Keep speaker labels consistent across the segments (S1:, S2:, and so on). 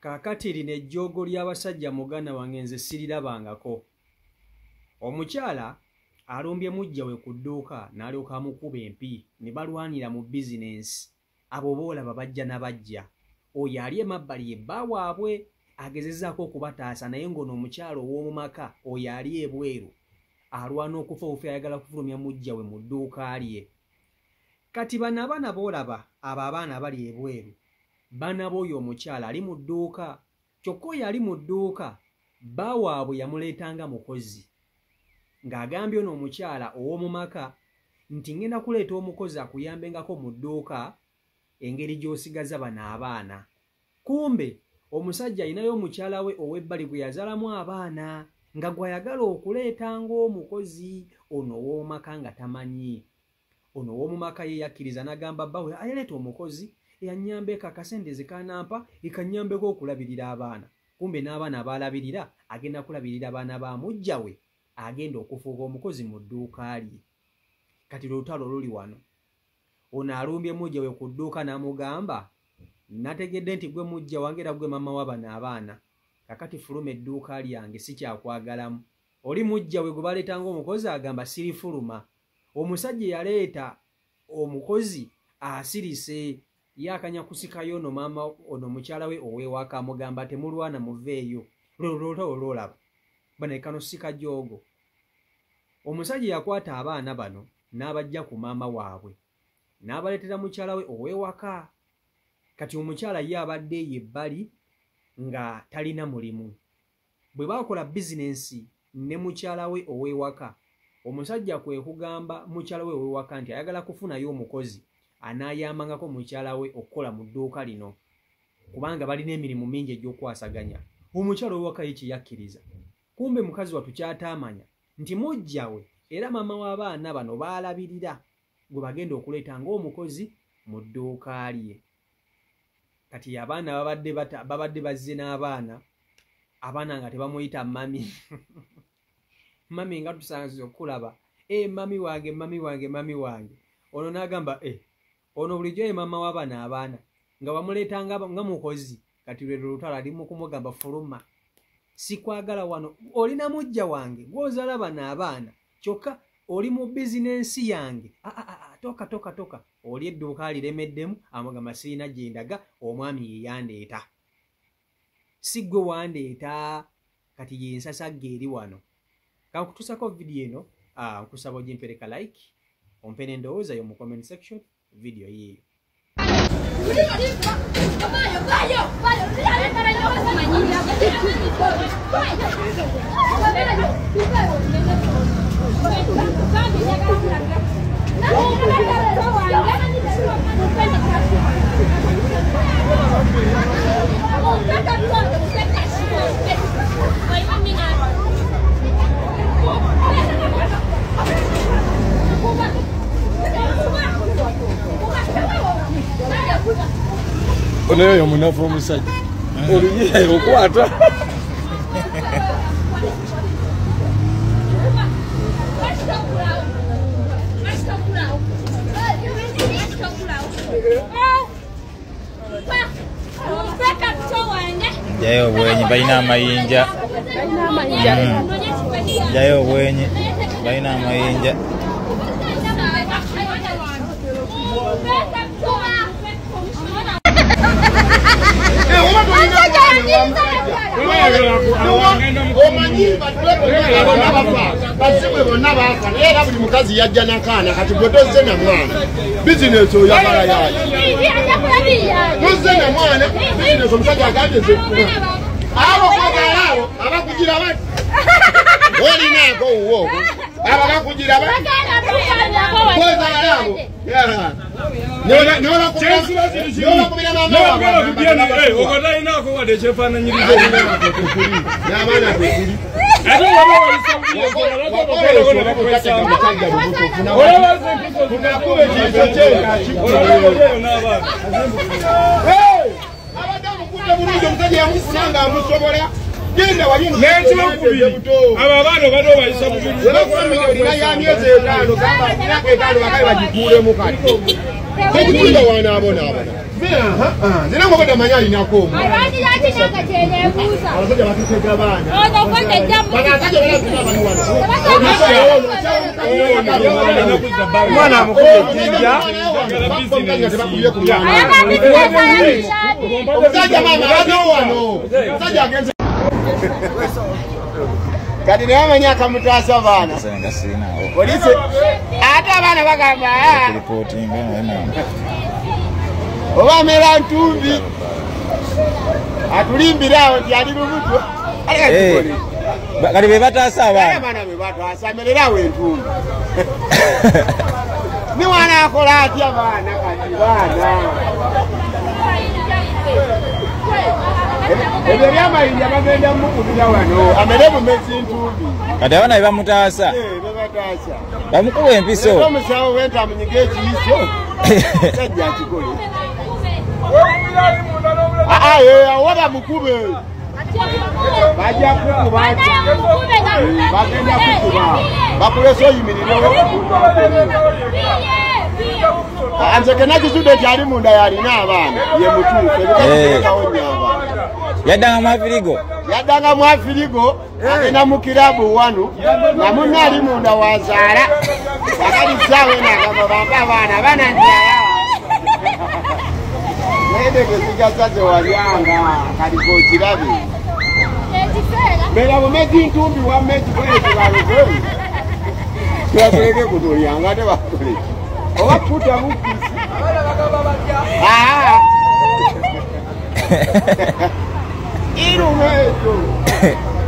S1: Kakati lino ejjoogo ly'abasajja muganda wange nze sirirabangako. Omukyala alumbye mujja we ku dduuka n'alyoka amukuba empi ne balwanira mu bizinensi. Abo boolaba bajja na bajja. Oyo ali emabbali ebba waabwe agezezzaako okubataasa naye ng'ono omukyala ow'omu maka oyo ali ebweru alwana okufa ofe ayagala kufulumya mujja we mu dduuka lye. Kati bano abaana boolaba abo abaana bali ebweru baana b'oyo omukyala ali mu dduuka. Kyokka oyo ali mu dduuka bba waabwe yamuleetanga mukozi ng'agambye ono omukyala ow'omu maka nti ngenda kuleeta omukozi akuyambengako mu dduuka engeri gy'osigaza bano abaana. Kumbe omusajja alinayo omukyala we ow'ebbali gwe yazaalamu abaana nga gw'ayagala okuleeta ng'omukozi ono ow'omu maka nga tamanyi. Ono ow'omu maka ye yakkiriza n'agamba bba we ayaleeta omukozi eyanyambeko akasente ze kanampa ekanyambeko okulabirira abaana. Kumbe n'abaana abaalabirira agenda kulabirira baana ba mujja we agenda okufuuka omukozi mu dduuka lye. Kati lutalo luli wano. Ono alumbye mujja we ku dduuka n'amugamba nategedde nti gwe mujja wange era gwe mama wa bano abaana. Kakati fuluma edduuka lyange sikyakwagalamu. Oli mujja we gwe baleetanga omukozi agamba sirifuluma. Omusajja yaleeta omukozi asirise yakanya kusikayo ono mama ono mukyala we ow'ewaka amugamba temulwana muveeyo. Lolota ololaba bano ekano sika joogo. Omusajja yakwata abaana bano n'abajja ku maama waabwe n'abaleetera mukyala we ow'ewaka. Kati omukyala ye abadde eyo ebbali nga talina mulimu. Bwe baakola bizinensi ne mukyala we ow'ewaka omusajja kwe kugamba mukyala we ow'ewaka nti ayagala kufunayo omukozi anaayambangako mukyala we okukola mu dduuka lino kubanga balina emirimu mingi egy'okwasaganya. Omukyala ow'ewaka ye kyeyakkiriza. Kumbe mukazi wattu ky'ataamanya nti mujja we era maama w'abaana bano baalabirira gwe bagenda okuleeta ng'omukozi mu dduuka lye. Kati abaana babadde bazze n'abaana abaana nga tebamuyita mami. Mami nga tusanze okulaba mami wange mami wange mami wange. Ono n'agamba ono bulijjo ye maama w'abaana abaana nga bamuleetanga nga mukozi. Kati lwe lutalo ali mu kumugamba fuluma sikwagala wano olina mujja wange gw'ozaala bano abaana kyokka oli mu bizinensi yange. Toka oli edduuka liremeddemu amugamba sirina gye ndaga omwami ye yandeeta si gwe wandeeta. Kati ye nsasagge eri wano. Kankutusako vidiyo eno nkusaba ogimpereka like ompe n'endowooza yo mu comment section vidiyo yeeyo.
S2: Ono yoyo munafu omusajja oliye okwata
S3: jayo obwenyi balina amayinja. Jayo obwenyi balina amayinja.
S4: Era buli mukazi yajja n'akaana kati gwe tozze na mwana bizinesi oyagala yayo tozze na mwana bizinesi omusajja agambye nze abo kwagala abo abakugira bati olinaako wuwo abo abakugira bati kwagala abo nolakubira
S2: maamaokotalinako wadde ekyefaananyiriza
S4: n'abaana kwekuli bulungi omusajja yamusanga amusobola genda wali abo abaana obadde obayisa bulina ya myezi 5 gamba myaka 5 bakabe bagikuulemu kati tegikuliga wanaabona zina ngoba tamanya alinako abasajja batutega baana
S2: Mwana mukubye kijja.
S4: Omusajja maama wano. Omusajja agenze. Kati naye amanyi akamutaasa abaana. Polisi ate abaana bagamba oba ameera ntumbi atulimbira awo nti ali lubutwe
S3: kati be bataasa
S4: abaana be bataasa amerera awo entumbi ni wana akola atya baana kati baana ebyo byamayinja bagenda mukubira wano amere bumezi ntumbi
S3: kati abaana be bamutaasa
S4: bebataasa
S3: bamukuba empiso
S4: omusawo wenta amunyiga ekiyiso sajja akikole waba mukube bajja kukuba bagenda kukuba bakulesa oyimirirewo nzeke nakizudde nti ali munda yalina abaana ye mutuufu ebikaekawo nnyo abaana yaddanga mu afirigo agenda mu kirabu wanu nga munna ali munda wazaala akalizaawo enagamba bampa abaana ntiayawa nedegesigasaze walyanga kaliko kirabe mera bumezi ntumbi wamezi kwekibaluze twakuleke kutolyanga tebakole oba kuta bukisi irumeeto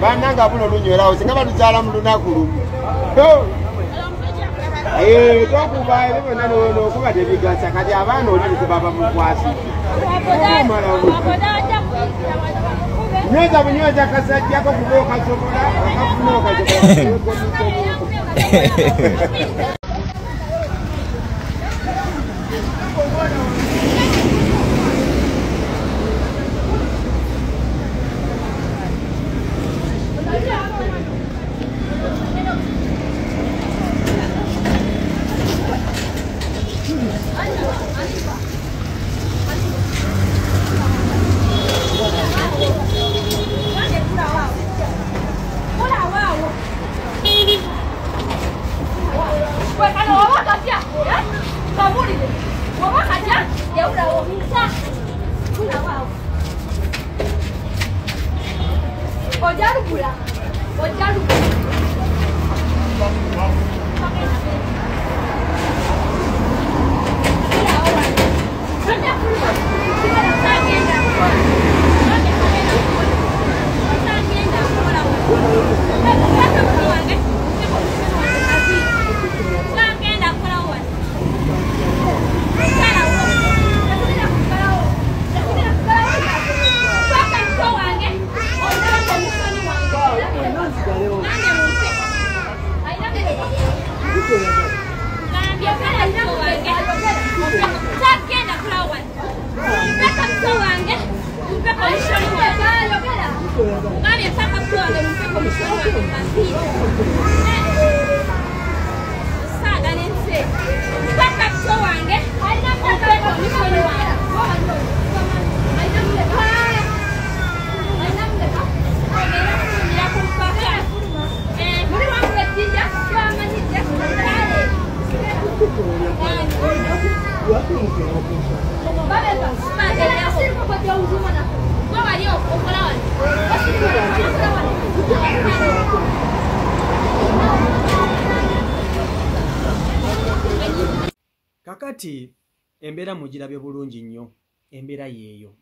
S4: bananga buno lunywerawo singa batuzaala mu lunaku lumu tokuba ebibona nokuba tebigasa kati abaana olirike baba mukwasiki nyweza bunyweza kasajjako kuba okasobola akafuna okasobola
S1: kakati embeera mugirabye bulungi nnyo embeera yeeyo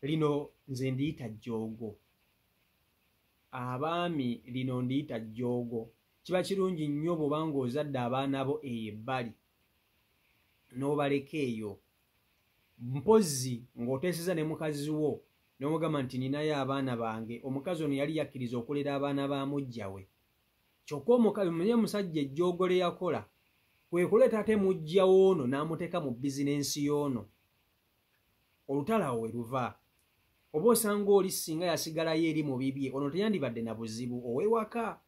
S1: lino nze ndiyita jjoogo abaami lino ndiyita jjoogo kiba kirungi nnyo bw'obanga ozadde abaana bo eyo ebbali n'obaleka eyo mpozi ng'oteeseza ne mukazi wo n'omugamba nti ninayo abaana bange omukazi ono yali yakkiriza okulera abaana ba mujja we kyokka omukazi munye omusajja ejjoogo lye yakola kwe kuleeta ate mujja woono n'amuteeka mu bizinensi y'ono olutalo awo we luva oba osanga oli singa yasigalayo eri mu bibye ono teyandibadde na buzibu ow'ewaka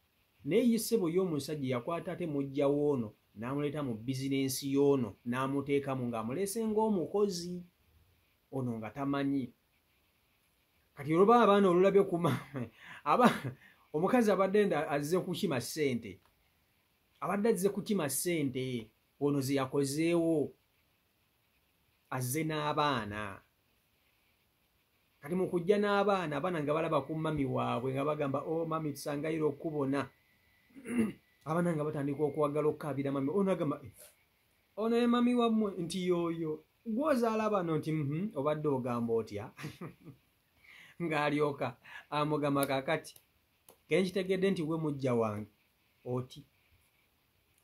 S1: naye ye ssebo y'omusajja yakwata ate mujja woono n'amuleeta mu bizinensi y'ono n'amuteekamu ng'amuleese ng'omukozi ono nga tamanyi kati olaba abaana olulabye kuma omukazi abadde azze kukima ssente abadde azze kukima ssente ono ze yakozeewo azze n'abaana kati mu kujja n'abaana abaana nga balaba ku mami waabwe nga bagamba mami tusangayira okubona abaana nga batandika okuwagala okukaabira mami ono agamba ono ye mami wammwe nti yoyo gwozaala bano nti obadde ogamba otya ng'alyoka amugamba kakati kenkitegedde nti we mujja wange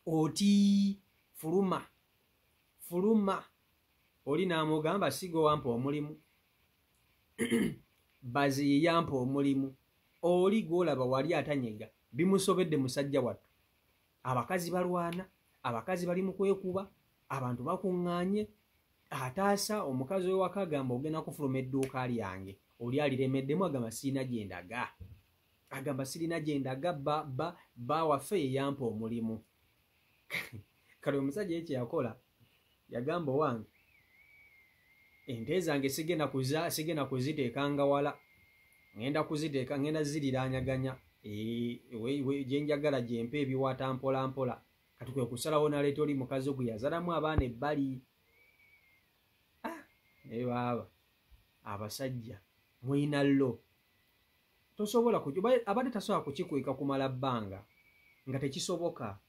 S1: oti fuluma oli n'amugamba sigo wampa omulimu bazi yampa omulimu oli gwolaba wali atanyega bimusobedde musajja wattu abakazi balwana abakazi bali mu kwekuba abantu bakuŋŋaanye ataasa omukazi we wakagamba ogenda kufuluma edduuka lyange oli aliremeddemu agamba sirina gyendaga agamba sirina gyendaga ba waffe yeyampa omulimu kale omusajja ekyo yakola yagamba owange ente zange sigenda kuziteekanga wala ngenda ziriranyaganya gyenjagala gyempa ebiwaata mpola mpola kati kwe kusalawo naleeta oli mukazi gwe yazalamu abaana ebbali naye baaba abasajja mwina llo tosobola abadde tasobola kukikweka kumala bbanga nga tekisoboka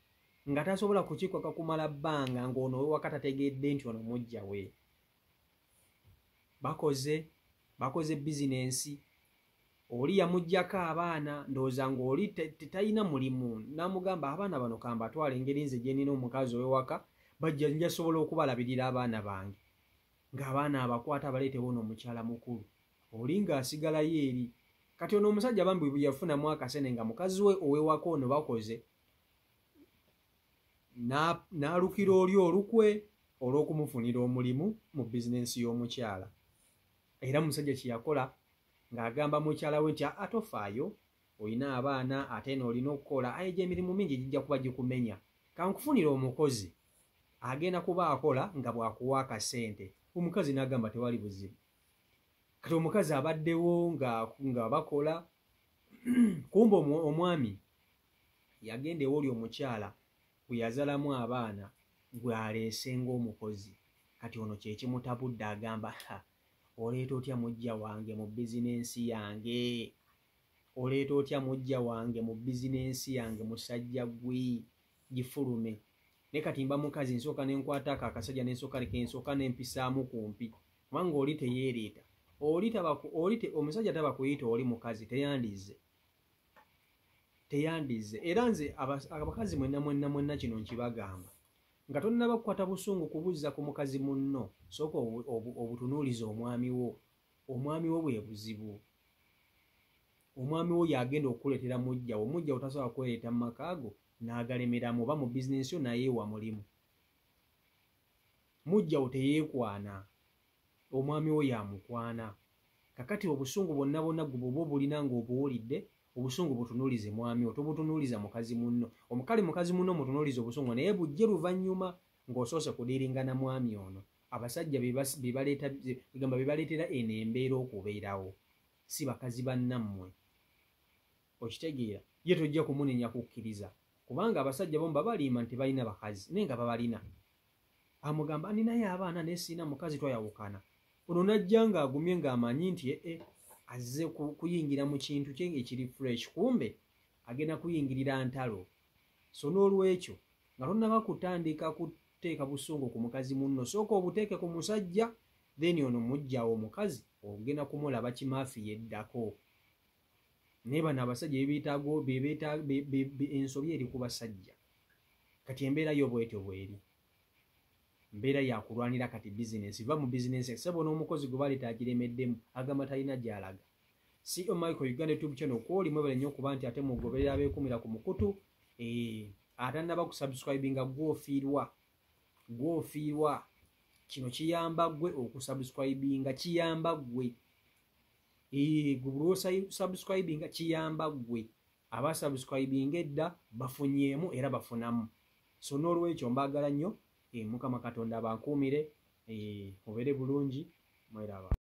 S1: nga tasobola kukikweka kumala bbanga ng'ono we waka tategedde nti ono mujja we bakoze bizinensi oli yamuggyako abaana ndowooza ng'oli talina mulimu n'amugamba abaana bano kambatwala engeri nze gye nina omukazi ow'ewaka bajja njasobola okubalabirira abaana bange ng'abaana abakwata baleetewo n'omukyala mukulu oli ng'asigalayo eri kati ono omusajja bambi bwe yafunamu akasene nga mukazi we ow'ewaka ono bakoze n'alukira oli olukwe olw'okumufunira omulimu mu bizinensi y'omukyala era musajja kye yakola ng'agamba mukyala we nti atofaayo olina abaana ate n'olina okukola aye gy'emirimu mingi gijja kuba gikumenya kankufunira omukozi agenda kuba akola nga bw'akuwa akasente omukazi n'agamba tewali buzibu kati omukazi abaddewo nga bakola kumba omwami yagenda ewoli omukyala bwe yazalamu abaana gwe aleese ng'omukozi kati ono kyekimutabudde agamba oleeta otya mujja wange mu bizinensi yange oleeta otya mujja wange mu bizinensi yange musajja gwe gifulume ne kati mba mukazi nsooka nenkwatako akasajja nensooka nempisaamu kumpi kubanga oli teyeereeta omusajja taba kuyita oli mukazi teyandize era nze abakazi mwenna kino nkibagamba nga tonnaba kukwata busungu kubuzza ku mukazi munno sooka obutunuuliza omwami wo bwe buzibu omwami wo yagenda okukuleetera mujjawo tasobola kwereeta mu makaago n'agalemeramu oba mu bizinensi yo nayeewa mulimu mujjawo teyeekwana omwami wo yamukwana kakati obusungu bonna gwe bwoba obulina ng'obuwulidde obusungu butunuulize mwami wo tobutunuuliza mukazi munno omukale mukazi munno omutunuuliza obusungu naye bujje luvannyuma ng'osoose kudiringana mwami ono abasajja bebaleetera eno embeera okubeerawo si bakazi bannammwe okitegeera ye tojja kumunenya kukkiriza kubanga abasajja bomu babalima nti balina bakazi naye nga babalina amugamba ninayo abaana naye siina mukazi twayawukana ono najja ng'agumye ng'amanyi nti azze kuyingira mu kintu kye ekiri fresh kumbe agenda kuyingirira ntalo so n'olwekyo nga tonnaba kutandika kuteeka busungu ku mukazi munno sooka obuteeke ku musajja then ono mujjawo omukazi ogenda kumulaba kimaafi yeddako naye bano abasajja ensobi eri ku basajja kati embeera yo bwetyo bweri mbeera yakulwanira kati bizinensi va mu bizinensi sebo n'omukozi gwe baleeta agiremeddemu agamba talina gy'alaga CEO Michael Uganda YouTube channel kwoli mwebale nnyo okuba nti ate mugoberera abeekumira ku mukutu atannaba kusubscribinga gwofiirwa kino kiyamba gwe okusubscribinga kiyamba gwe subscribinga kiyamba gwe abasubscribinga edda bafunyeemu era bafunamu so n'olwekyo mbaagala nnyo Mukama Katonda abankuumire mubeere bulungi mweraba.